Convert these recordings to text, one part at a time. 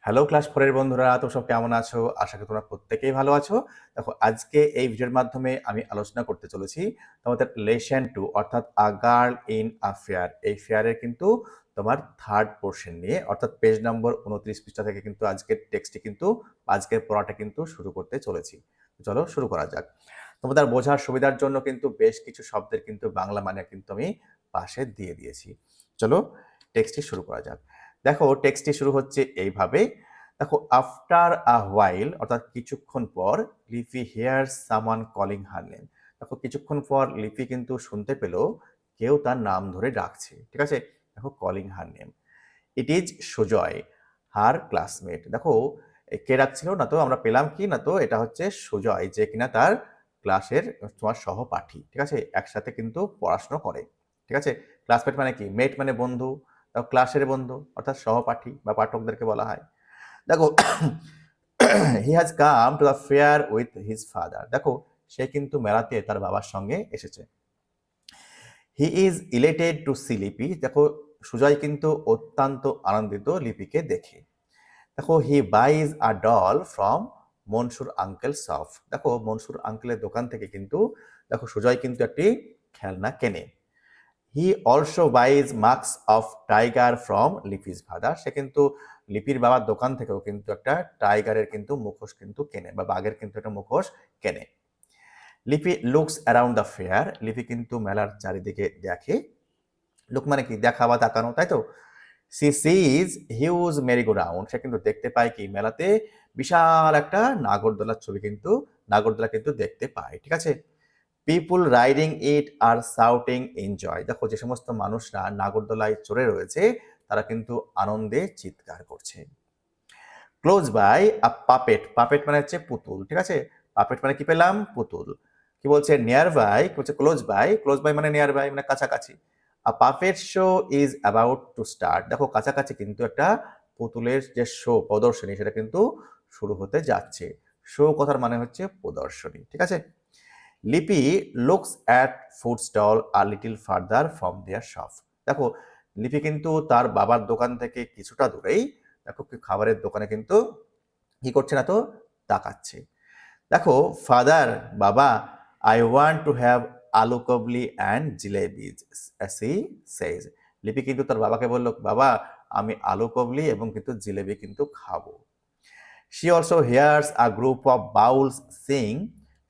Hello class 4 এর বন্ধুরা, তো সব কেমন আছো? আশা করি তোমরা প্রত্যেকেই ভালো আছো। দেখো আজকে এই ভিডিওর মাধ্যমে আমি আলোচনা করতে চলেছি তোমাদের লেসন 2 অর্থাৎ a girl in a fair. এই ফেয়ারের কিন্তু তোমার থার্ড পোরশন নিয়ে অর্থাৎ পেজ নম্বর 29 পৃষ্ঠা থেকে কিন্তু আজকের টেক্সটটি কিন্তু আজকের পড়াটা কিন্তু শুরু করতে চলেছি। চলো শুরু করা যাক। তোমাদের বোঝার সুবিধার জন্য কিন্তু বেশ কিছু শব্দের কিন্তু বাংলা মানে কিন্তু আমি পাশে দিয়ে দিয়েছি। চলো টেক্সটটি শুরু করা যাক। দেখো টেক্সটটি শুরু হচ্ছে এইভাবে। দেখো আফটার আ হোয়াইল অর্থাৎ কিছুক্ষণ পর Lipi hears someone calling her name. দেখো কিছুক্ষণ পর লিপি কিন্তু শুনতে পেল কেউ তার নাম ধরে ডাকছে। ঠিক আছে, দেখো calling her name. It is Sujoy, her classmate. দেখো কে ডাকছিল না তো আমরা পেলাম কি না তো এটা হচ্ছে সুজয়, যে কিনা তার ক্লাসের তোমার সহপাঠী। ঠিক আছে, একসাথে কিন্তু পড়াশোনা করে। ঠিক আছে, ক্লাসমেট মানে কি? মেট মানে বন্ধু, ক্লাসের বন্ধু অর্থাৎ সহপাঠী বা পাঠকদেরকে বলা হয়। দেখো he has come to the fair with his father. দেখো সে কিন্তু মেলাতে তার বাবার সঙ্গে এসেছে। He is elated to see Lipi. দেখো সুজয় কিন্তু অত্যন্ত আনন্দিত লিপিকে দেখে। দেখো he buys a doll from Mansur uncle shop. দেখো মনসুর আঙ্কেলের দোকান থেকে কিন্তু দেখো সুজয় কিন্তু একটি খেলনা কেনে। He also buys masks of tiger from Lipi's father. সে কিন্তু লিপির বাবার দোকান থেকেও কিন্তু একটা টাইগারের কিন্তু মুখোশ কিন্তু কেনে বা বাঘের কিন্তু একটা মুখোশ কেনে। লিপি লুকস অ্যারাউন্ড দ্য ফেয়ার। লিপি কিন্তু মেলার চারিদিকে দেখে। লুক মানে কি? দেখা বা তাকানো, তাই তো? সি সিজ হিউজ মেরিগো রাউন্ড। সে কিন্তু দেখতে পায় কি মেলাতে বিশাল একটা নাগরদোলার ছবি কিন্তু নাগরদোলা কিন্তু দেখতে পায়। ঠিক আছে, পিপুল রাইডিং ইট আর শাউটিং এনজয়। দেখো যে সমস্ত মানুষরা নাগরদোলায় চড়ে রয়েছে তারা কিন্তু আনন্দে চিৎকার করছে। Close by a puppet. Puppet মানে হচ্ছে পুতুল। ঠিক আছে, পাপেট মানে কি পেলাম? পুতুল। কি বলছে? নিয়ার বাই বলছে ক্লোজ বাই। ক্লোজ বাই মানে নিয়ার বাই মানে কাছাকাছি। A puppet show is about to start. দেখো কাছাকাছি কিন্তু একটা পুতুলের যে শো প্রদর্শনী সেটা কিন্তু শুরু হতে যাচ্ছে। শো কথার মানে হচ্ছে প্রদর্শনী। ঠিক আছে, Lipi looks at food stall a little farther from their shop. দেখো লিপি কিন্তু তার বাবার দোকান থেকে কিছুটা দূরেই দেখো খাবারের দোকানে কিন্তু কি করছে না তো? তাকাচ্ছে। দেখো ফাদার বাবা, আই ওয়ান্ট টু হ্যাভ আলু কাবলি অ্যান্ড জিলেবিজ সি সেজ। লিপি কিন্তু তার বাবাকে বলল, বাবা আমি আলু কাবলি এবং কিন্তু জিলেবি কিন্তু খাবো। She also hears a group of bowls sing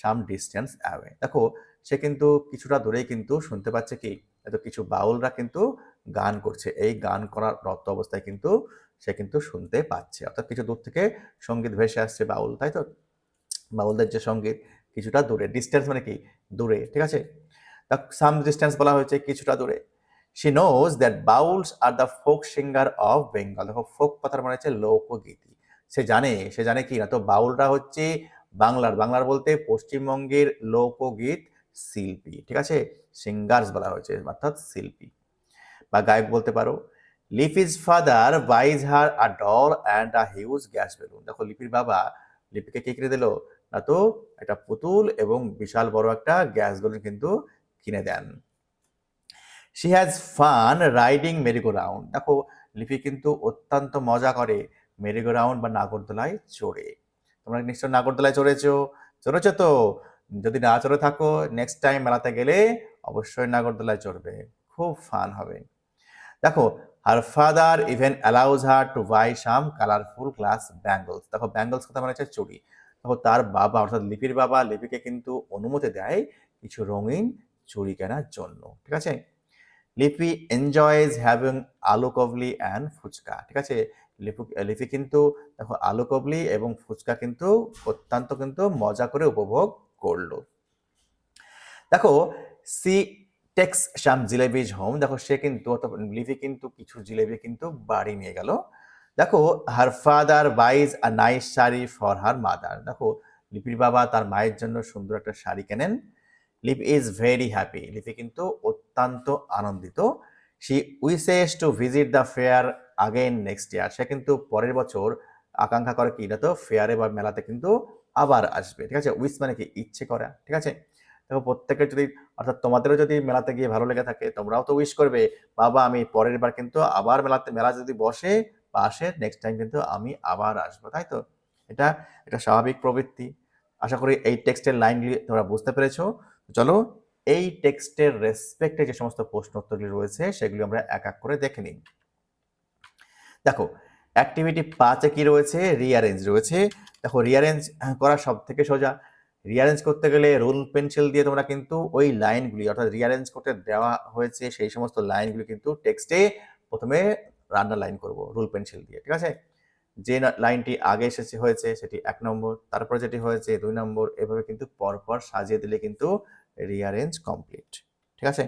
some distance away. দেখো সে কিন্তু কিছুটা দূরেই কিন্তু শুনতে পাচ্ছে কি এত কিছু বাউলরা কিন্তু গান করছে। এই গান করার রত অবস্থায় কিন্তু সে কিন্তু শুনতে পাচ্ছে, অর্থাৎ কিছু দূর থেকে সঙ্গীত ভেসে আসছে বাউল, তাই তো? বাউলদের যে সঙ্গীত কিছুটা দূরে, ডিস্টেন্স মানে কি? দূরে। ঠিক আছে, সাম ডিস্টেন্স বলা হয়েছে কিছুটা দূরে। She knows that bowels are the folk singer of Bengal. দেখো ফোক কথার মানে হচ্ছে লোকগীতি। সে জানে কি না তো বাউলরা হচ্ছে বাংলার বলতে পশ্চিমবঙ্গের লোকগীত শিল্পী। ঠিক আছে, সিঙ্গার্স বলা হয়েছে অর্থাৎ শিল্পী বা গায়ক বলতে পারো। Lipi's father বাইজ her a doll and a huge gas balloon. দেখো লিপির বাবা লিপিকে কি কিনে দিল না তো? একটা পুতুল এবং বিশাল বড় একটা গ্যাস বেলুন কিন্তু কিনে দেন। She has fun riding merry-go-round. দেখো লিপি কিন্তু অত্যন্ত মজা করে মেরিগো রাউন্ড বা নাগরদোলায় চড়ে। তোমরা নিশ্চয় নাগরদোলায় চড়েছো তো? যদি না চড়ে থাকো নেক্সট টাইম মেলাতে গেলে অবশ্যই নাগরদোলায় চড়বে, খুব ফান হবে। দেখো her father even allows her to buy some colourful glass bangles. দেখো ব্যাঙ্গলস কথা মানে হচ্ছে চুড়ি। দেখো তার বাবা অর্থাৎ লিপির বাবা লিপিকে কিন্তু অনুমতি দেয় কিছু রঙিন চুড়ি কেনার জন্য। ঠিক আছে, লিপি এনজয়েজ হ্যাভিং আলু কাবলি অ্যান্ড ফুচকা। ঠিক আছে, লিপি কিন্তু দেখো আলু কাবলি এবং ফুচকা কিন্তু অত্যন্ত কিন্তু মজা করে উপভোগ করলো। দেখো সি টেক্স সাম জিলেবিজ হোম। দেখো সে কিন্তু লিপি কিন্তু কিছু জিলেবি কিন্তু বাড়ি নিয়ে গেল। দেখো her father বাইজ a nice sari for her mother. দেখো লিপির বাবা তার মায়ের জন্য সুন্দর একটা শাড়ি কেনেন। লিপি ইজ ভেরি হ্যাপি। লিপি কিন্তু অত্যন্ত আনন্দিত। She wishes to visit the fair again next year. সে কিন্তু পরের বছর আকাঙ্ক্ষা করে কি না তো ফেয়ারে বা মেলাতে কিন্তু আবার আসবে। ঠিক আছে, উইস মানে কি? ইচ্ছে করা। ঠিক আছে, দেখো প্রত্যেকের যদি অর্থাৎ তোমাদেরও যদি মেলাতে গিয়ে ভালো লেগে থাকে তোমরাও তো উইশ করবে, বাবা আমি পরের বার কিন্তু আবার মেলা যদি বসে পাশের নেক্সট টাইম কিন্তু আমি আবার আসবো, তাই তো? এটা এটা স্বাভাবিক প্রবৃত্তি। আশা করি এই টেক্সটের লাইনগুলি তোমরা বুঝতে পেরেছো। চলো এই টেক্সটের রেসপেক্টে যে সমস্ত প্রশ্ন উত্তরগুলি রয়েছে সেগুলি আমরা এক এক করে দেখে নিই। দেখো অ্যাক্টিভিটি 5-এ কি রয়েছে? রিঅ্যারেঞ্জ রয়েছে। দেখো রিঅ্যারেঞ্জ করা সব থেকে সোজা। রিঅ্যারেঞ্জ করতে গেলে রুল পেন্সিল দিয়ে তোমরা কিন্তু ওই লাইনগুলি অর্থাৎ রিঅ্যারেঞ্জ করতে দেওয়া হয়েছে সেই সমস্ত লাইনগুলি কিন্তু টেক্সটে প্রথমে আন্ডারলাইন করব রুল পেন্সিল দিয়ে, ঠিক আছে? যে লাইনটি আগে এসেছে হয়েছে সেটি 1 নম্বর, তারপর যেটি হয়েছে 2 নম্বর, এভাবে কিন্তু পরপর সাজিয়ে দিলে কিন্তু রিঅ্যারেঞ্জ কমপ্লিট, ঠিক আছে?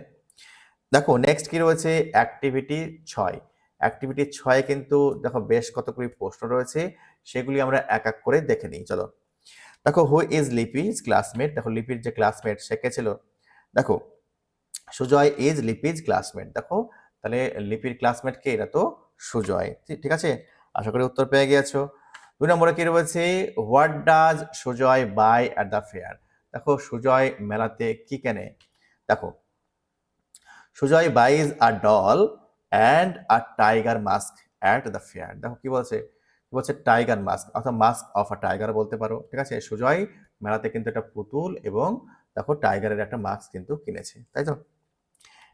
দেখো নেক্সট কি রয়েছে? অ্যাক্টিভিটি 6। অ্যাক্টিভিটি 6-এ কিন্তু দেখো বেশ কতগুলি প্রশ্ন রয়েছে, সেগুলি আমরা এক এক করে দেখে নিই। চলো দেখো হু ইজ লিপিজ ক্লাসমেট। দেখো লিপির যে ক্লাসমেট সে কে ছিল? দেখো সুজয় ইজ লিপিজ ক্লাসমেট। দেখো তাহলে লিপির ক্লাসমেট কে? এটা তো সুজয়, ঠিক আছে? আশা করি উত্তর পেয়ে গিয়েছো। 2 নম্বরে কি রয়েছে? What does Sujoy buy at the fair. দেখো সুজয় মেলাতে কি কেনে? দেখো Sujoy buys a doll and a tiger mask at the fair. দেখো কি বলছে? কি বলছে? টাইগার মাস্ক অর্থাৎ মাস্ক অফ আ টাইগার বলতে পারো, ঠিক আছে? সুজয় মেলাতে কিন্তু একটা পুতুল এবং দেখো টাইগারের একটা মাস্ক কিন্তু কিনেছে, তাই তো?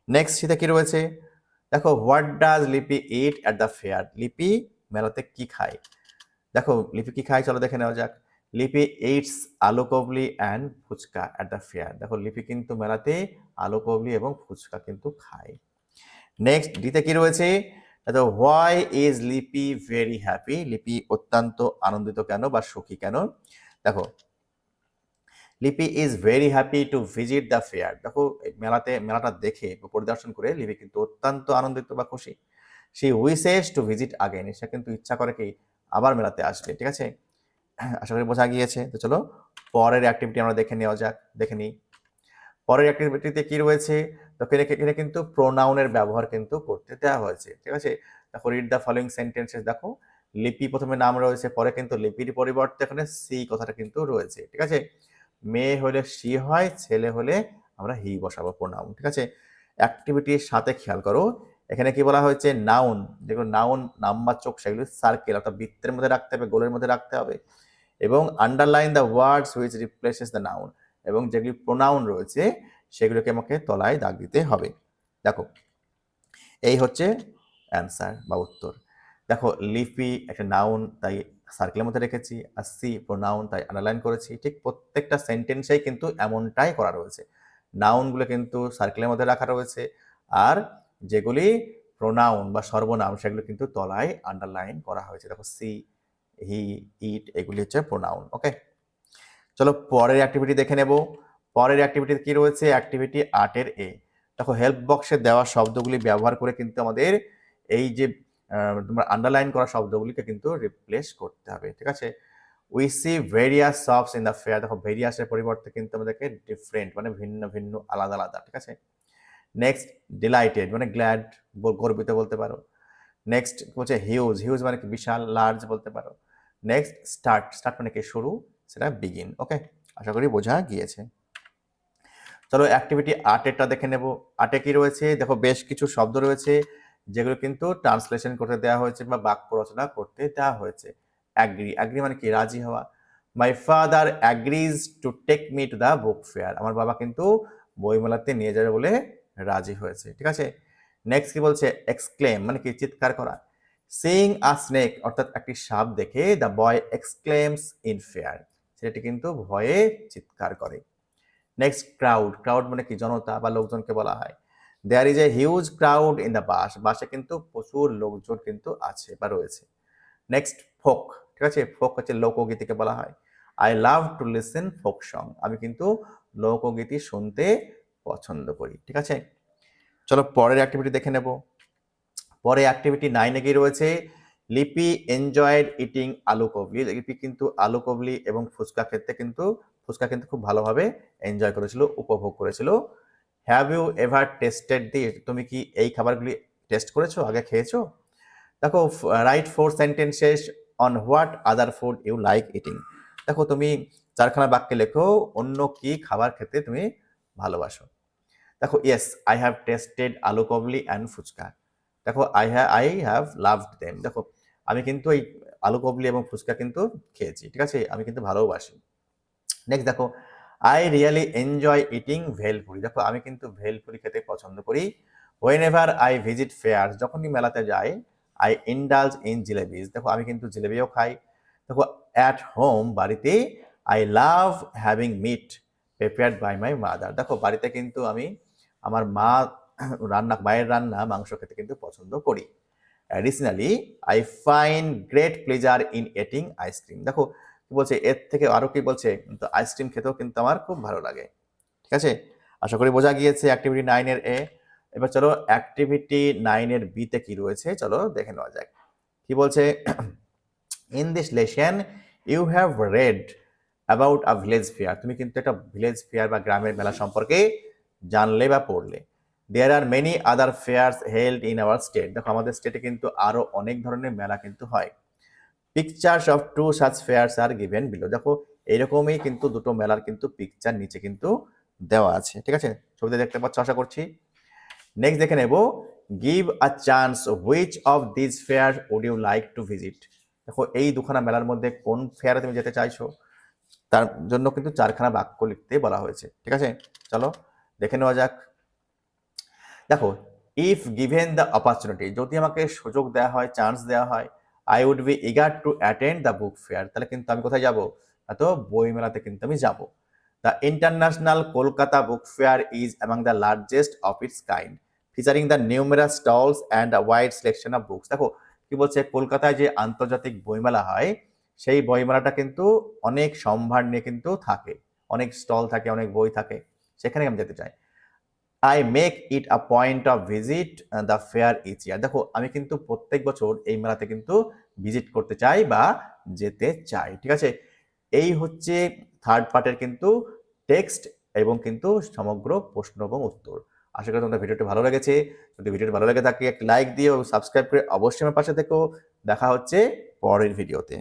নেক্সট শীতে কি রয়েছে? দেখো হোয়াট ডাজ লিপি ইট অ্যাট দ্য ফেয়ার। লিপি মেলাতে কি খায়? দেখো লিপি কি খায় চলো দেখে নেওয়া যাক। Lipi eats aloo kabli and fuchka at the fair. দেখো লিপি কিন্তু মেলাতে আলু কবলি এবং ফুচকা কিন্তু খায়। নেক্সট ডিতে কি রয়েছে? দেখো হোয়াই ইজ লিপি ভেরি হ্যাপি। লিপি অত্যন্ত আনন্দিত কেন বা সুখী কেন? দেখো লিপি is very happy to visit the fair. দেখো মেলাটা দেখে বা পরিদর্শন করে লিপি কিন্তু অত্যন্ত আনন্দিত বা খুশি। She wishes to visit again. সে কিন্তু ইচ্ছা করে কি আবার মেলাতে আসবে, ঠিক আছে? আশা করি বোঝা গিয়েছে। তো চলো পরের অ্যাক্টিভিটি আমরা দেখে নিই। পরের অ্যাক্টিভিটিতে কি রয়েছে? তো এখানে কিন্তু প্রোনাউনের ব্যবহার কিন্তু করতে দেওয়া হয়েছে, ঠিক আছে? দেখো রিড দ্য ফলোইং সেন্টেন্সেস। দেখো লিপি প্রথমে নাম রয়েছে, পরে কিন্তু লিপির পরিবর্তে এখানে সি কথাটা কিন্তু রয়েছে, ঠিক আছে? মেয়ে হলে সি হয়, ছেলে হলে আমরা হি বসাবো প্রোনাউন, ঠিক আছে? অ্যাক্টিভিটির সাথে খেয়াল করো এখানে কি বলা হয়েছে? নাউন। যেগুলো নাউন নামবাচক সেগুলো সার্কেল অর্থাৎ বৃত্তের মধ্যে রাখতে হবে, গোলের মধ্যে রাখতে হবে এবং underline the words which replaces the noun. এবং যেগুলি প্রোনাউন রয়েছে সেগুলোকে আমাকে তলায় দাগ দিতে হবে। দেখো এই হচ্ছে অ্যান্সার বা উত্তর। দেখো লিপি একটা নাউন তাই সার্কেলের মধ্যে রেখেছি, আর সি প্রোনাউন তাই আন্ডারলাইন করেছি। ঠিক প্রত্যেকটা সেন্টেন্সেই কিন্তু এমনটাই করা রয়েছে। নাউনগুলো কিন্তু সার্কেলের মধ্যে রাখা রয়েছে, আর যেগুলি প্রোনাউন বা সর্বনাম সেগুলো কিন্তু তলায় আন্ডারলাইন করা হয়েছে। দেখো সি, হি, ইট এগুলি হচ্ছে প্রোনাউন। ওকে, চলো পরের অ্যাক্টিভিটি দেখে নেব। পরের অ্যাক্টিভিটি কি রয়েছে? অ্যাক্টিভিটি 8-এর এ। দেখো হেল্প বক্সে দেওয়া শব্দগুলি ব্যবহার করে কিন্তু আমাদের এই যে তোমার আন্ডারলাইন করা শব্দগুলিকে কিন্তু রিপ্লেস করতে হবে, ঠিক আছে? We see various shops in the fair. দেখো ভেরিয়াসের পরিবর্তে কিন্তু আমাদেরকে ডিফারেন্ট মানে ভিন্ন ভিন্ন আলাদা আলাদা, ঠিক আছে? নেক্সট ডিলাইটেড মানে গ্ল্যাড, গর্বিত বলতে পারো। নেক্সট হচ্ছে হিউজ, হিউজ মানে কি বিশাল, লার্জ বলতে পারো। নেক্সট স্টার্ট, স্টার্ট মানে কি শুরু, সেটা বিগিন। ওকে, আশা করি বোঝা গিয়েছে। চলো অ্যাক্টিভিটি 8-এরটা দেখে নেব। 8-এ কি রয়েছে? দেখো বেশ কিছু শব্দ রয়েছে যেগুলো কিন্তু ট্রান্সলেশন করতে দেওয়া হয়েছে বা বাক্য রচনা করতে দেওয়া হয়েছে। অ্যাগ্রি, অ্যাগ্রি মানে কি রাজি হওয়া। My father agrees to take me to the book fair. আমার বাবা কিন্তু বইমেলাতে নিয়ে যাবে বলে রাজি হয়েছে, ঠিক আছে? নেক্সট কি বলছে? এক্সক্লেম মানে কি চিৎকার করা। সিইং আ স্নেক অর্থাৎ একটি সাপ দেখে দ্য বয় এক্সক্লেমস ইন ফেয়ার। ছেলেটি কিন্তু ভয়ে চিৎকার করে। নেক্সট ক্রাউড, ক্রাউড মানে কি জনতা বা লোকজনকে বলা হয়। There is a huge crowd in the bus. বাসে কিন্তু প্রচুর লোকজন কিন্তু আছে বা রয়েছে। নেক্সট ফোক, ঠিক আছে? ফোক হচ্ছে লোকগীতিকে বলা হয়। I love to listen folk song. আমি কিন্তু লোকগীতি শুনতে পছন্দ করি, ঠিক আছে? চলো পরের অ্যাক্টিভিটি দেখে নেব। পরে অ্যাক্টিভিটি 9-এ কি রয়েছে? লিপি এনজয়েড ইটিং আলু কবলি। লিপি কিন্তু আলু কবলি এবং ফুচকা কিন্তু খুব ভালোভাবে এনজয় করেছিল, উপভোগ করেছিল। Have you ever tasted this? তুমি কি এই খাবারগুলি টেস্ট করেছো, আগে খেয়েছো? দেখো write 4 sentences on what other food you like eating. দেখো তুমি 4খানা বাক্যে লেখো অন্য কি খাবার খেতে তুমি ভালোবাসো। দেখো ইয়েস আই হ্যাভ টেস্টেড আলু কবলি অ্যান্ড ফুচকা। দেখো আই হ্যাভ লাভড দেম। দেখো আমি কিন্তু এই আলু কাবলি এবং ফুচকা কিন্তু খেয়েছি, ঠিক আছে? আমি কিন্তু ভালোবাসি। নেক্সট দেখো, I really enjoy eating bhelpuri. দেখো আমি কিন্তু ভেলপুরি খেতে পছন্দ করি। When ever I visit fair, যখনই মেলাতে যাই, আই ইন্ডালজ ইন জিলেবিস। দেখো আমি কিন্তু জিলেবিও খাই। দেখো অ্যাট হোম, বাড়িতে, I love having meat prepared by my mother. দেখো বাড়িতে কিন্তু আমি আমার মায়ের রান্না মাংস খেতে কিন্তু পছন্দ করি। Additionally I find great pleasure in eating ice cream. দেখো কি বলছে, এর থেকে আরো কি বলছে, তো আইসক্রিম খেতেও কিন্তু আমার খুব ভালো লাগে, ঠিক আছে? আশা করি বোঝা গিয়েছে অ্যাক্টিভিটি 9 এর এ। এবার চলো অ্যাক্টিভিটি 9 এর বি তে কি রয়েছে চলো দেখে নেওয়া যাক। কি বলছে, in this lesson you have read about a village fair. তুমি কিন্তু একটা ভিলেজ ফেয়ার বা গ্রামের মেলা সম্পর্কে জানলে বা পড়লে। There are many other fairs held in our state. দেখো আমাদের স্টেটে কিন্তু আরো অনেক ধরনের মেলা কিন্তু হয়। Pictures of two such fairs are given below. দেখো এইরকমই কিন্তু দুটো মেলার কিন্তু পিকচার নিচে কিন্তু দেওয়া আছে, ঠিক আছে? ছবিতে দেখতে পাচ্ছ আশা করছি। নেক্সট দেখে নেব, give a chance which of this fair would you like to visit. দেখো এই দুখানা মেলার মধ্যে কোন ফেয়ারে তুমি যেতে চাইছো, তার জন্য কিন্তু 4খানা বাক্য লিখতে বলা হয়েছে, ঠিক আছে? চলো দেখে নেওয়া যাক। দেখো, ইফ গিভেন দ্য অপরচুনিটি, যদি আমাকে সুযোগ দেওয়া হয়, চান্স দেওয়া হয়, I would be eager to attend the book fair. তাহলে কিন্তু আমি কোথায় যাব, তো বই মেলাতে কিন্তু আমি যাব। The international Kolkata book fair is among the largest of its kind, featuring the numerous stalls and a wide selection of books. দেখো কি বলছে, কলকাতায় যে আন্তর্জাতিক বইমেলা হয়, সেই বইমেলাটা কিন্তু অনেক সম্ভার নিয়ে কিন্তু থাকে, অনেক স্টল থাকে, অনেক বই থাকে, সেখানে আমি যেতে চাই। I make it a point of visit the fair each year. দেখো আমি কিন্তু প্রত্যেক বছর এই মেলাতে কিন্তু ভিজিট করতে চাই বা যেতে চাই, ঠিক আছে? এই হচ্ছে থার্ড পার্টের কিন্তু টেক্সট এবং কিন্তু সমগ্র প্রশ্ন এবং উত্তর। আশা করি তোমাদের ভিডিওটি ভালো লেগেছে। যদি ভিডিওটি ভালো লেগে থাকে একটি লাইক দিও এবং সাবস্ক্রাইব করে অবশ্যই আমার পাশে থেকো। দেখা হচ্ছে পরের ভিডিওতে।